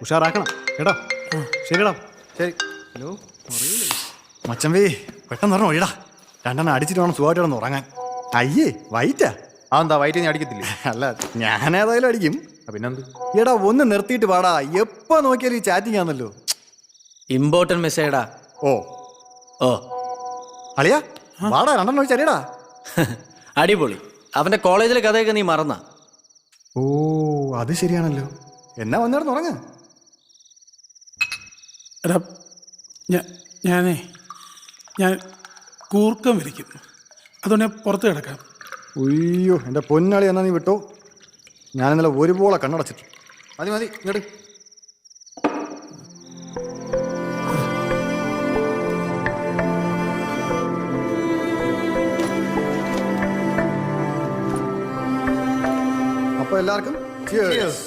ഉഷാറാക്കണം കേട്ടോ. ശരിടാ. ശരി. ഹലോ മച്ചമ്പി പെട്ടെന്ന് പറഞ്ഞോ ഒഴിടാ. രണ്ടെണ്ണം അടിച്ചിട്ട് വേണം സുഖമായിട്ട് കിടന്ന് ഉറങ്ങാൻ. അയ്യേ വൈറ്റാ. അതെന്താ വൈറ്റ് നീ അടിക്കത്തില്ലേ? അല്ല ഞാനേതായാലും അടിക്കും. പിന്നെന്ത്? എടാ ഒന്ന് നിർത്തിയിട്ട് പാടാ. എപ്പോ നോക്കിയാലും ഈ ചാറ്റിംഗ് ആണല്ലോ. ഇമ്പോർട്ടന്റ് മെസ്സേജാ. ഓ ഓ അളിയാ വാടാ, രണ്ടെണ്ണം ഒഴിച്ചറിയടാ. അടിപൊളി. അവന്റെ കോളേജിലെ കഥയൊക്കെ നീ മറന്ന? ഓ അത് ശരിയാണല്ലോ. എന്നാ വന്നിടന്ന് ഉറങ്ങ. എടാ ഞാൻ കൂർക്കം വിരിക്കും, അതുകൊണ്ട് ഞാൻ പുറത്ത് കിടക്കാം. ഉയ്യോ എൻ്റെ പൊന്നളി എന്നാ നീ വിട്ടോ. ഞാൻ ഇന്നലെ ഒരുപോലെ കണ്ണടച്ചിട്ടു. മതി മതി ഇങ്ങോട്ട്. അപ്പോൾ എല്ലാവർക്കും cheers.